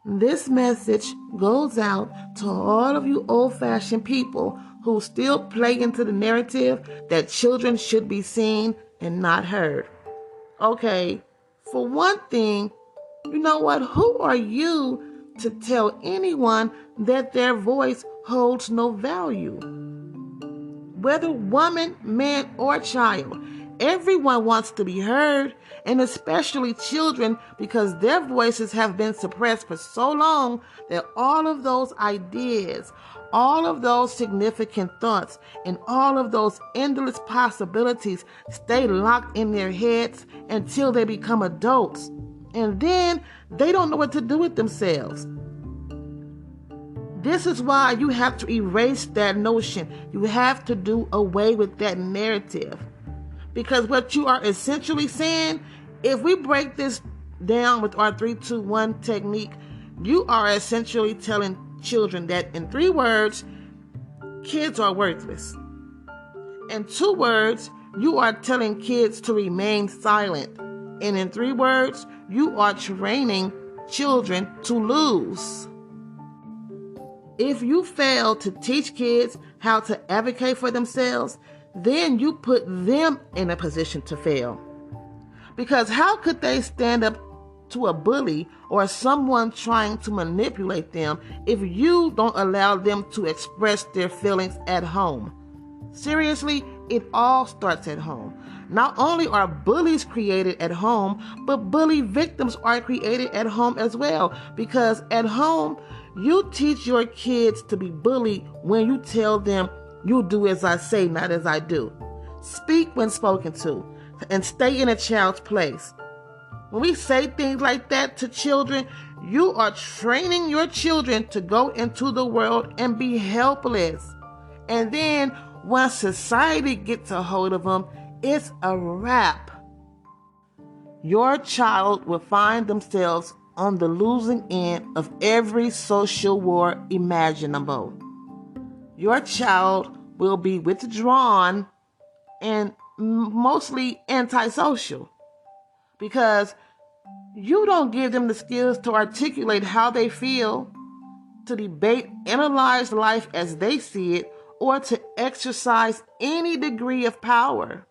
This message goes out to all of you old-fashioned people who still play into the narrative that children should be seen and not heard. Okay, for one thing, you know what? Who are you to tell anyone that their voice holds no value? Whether woman, man, or child, everyone wants to be heard, and especially children, because their voices have been suppressed for so long that all of those ideas, all of those significant thoughts, and all of those endless possibilities stay locked in their heads until they become adults. And then they don't know what to do with themselves. This is why you have to erase that notion. You have to do away with that narrative. Because what you are essentially saying, if we break this down with our 3-2-1 technique, you are essentially telling children that in 3 words, kids are worthless. In 2 words, you are telling kids to remain silent. And in 3 words, you are training children to lose. If you fail to teach kids how to advocate for themselves, then you put them in a position to fail. Because how could they stand up to a bully or someone trying to manipulate them if you don't allow them to express their feelings at home? Seriously, it all starts at home. Not only are bullies created at home, but bully victims are created at home as well. Because at home, you teach your kids to be bullied when you tell them, you do as I say, not as I do. Speak when spoken to, and stay in a child's place. When we say things like that to children, you are training your children to go into the world and be helpless. And then once society gets a hold of them, it's a wrap. Your child will find themselves on the losing end of every social war imaginable. Your child will be withdrawn and mostly antisocial because you don't give them the skills to articulate how they feel, to debate, analyze life as they see it, or to exercise any degree of power.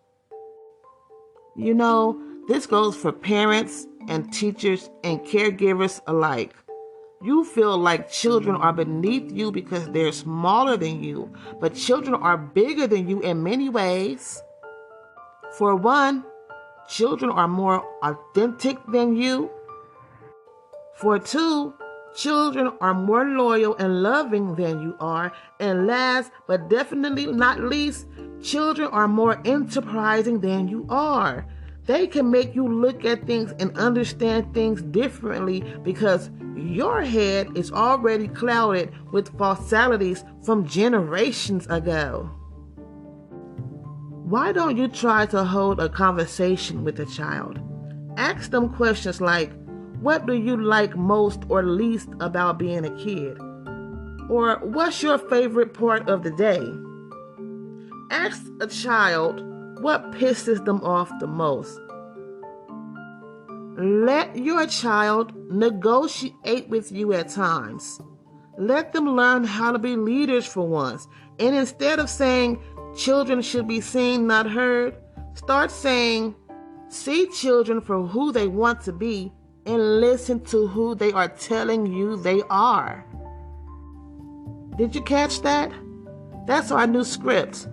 You know, this goes for parents and teachers and caregivers alike. You feel like children are beneath you because they're smaller than you, but children are bigger than you in many ways. For one, children are more authentic than you. For 2, children are more loyal and loving than you are. And last but definitely not least, children are more enterprising than you are. They can make you look at things and understand things differently because your head is already clouded with falsalities from generations ago. Why don't you try to hold a conversation with a child? Ask them questions like, what do you like most or least about being a kid? Or what's your favorite part of the day? Ask a child what pisses them off the most. Let your child negotiate with you at times. Let them learn how to be leaders for once. And instead of saying children should be seen, not heard, start saying, see children for who they want to be and listen to who they are telling you they are. Did you catch that? That's our new script.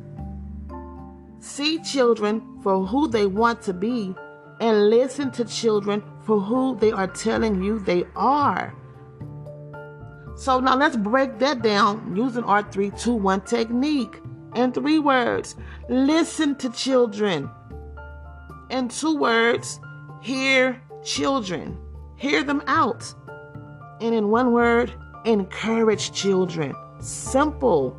See children for who they want to be and listen to children for who they are telling you they are. So now let's break that down using our 3-2-1 technique. In 3 words, listen to children. In 2 words, hear children. Hear them out. And in 1 word, encourage children. Simple.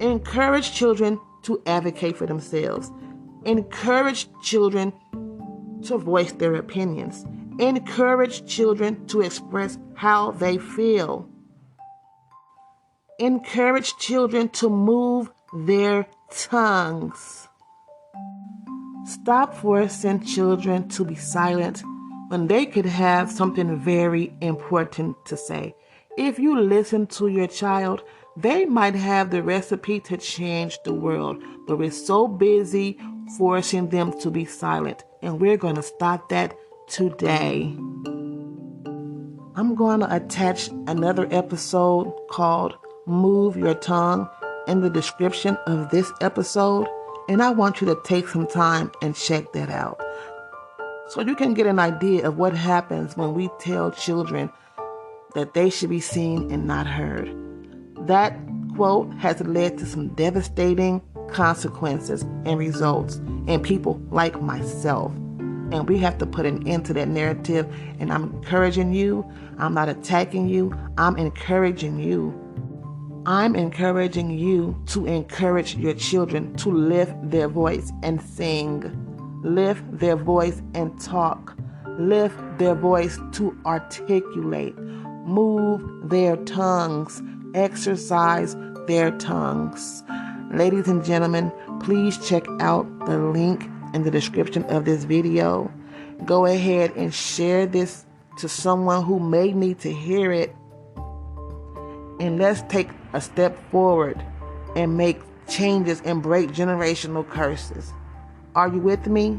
Encourage children to advocate for themselves. Encourage children to voice their opinions. Encourage children to express how they feel. Encourage children to move their tongues. Stop forcing children to be silent when they could have something very important to say. If you listen to your child, they might have the recipe to change the world, but we're so busy forcing them to be silent, and we're going to stop that today. I'm going to attach another episode called Move Your Tongue in the description of this episode, and I want you to take some time and check that out so you can get an idea of what happens when we tell children that they should be seen and not heard. That quote has led to some devastating consequences and results in people like myself. And we have to put an end to that narrative. And I'm encouraging you. I'm not attacking you. I'm encouraging you. I'm encouraging you to encourage your children to lift their voice and sing. Lift their voice and talk. Lift their voice to articulate. Move their tongues. Exercise their tongues. Ladies and gentlemen, please check out the link in the description of this video. Go ahead and share this to someone who may need to hear it. And let's take a step forward and make changes and break generational curses. Are you with me?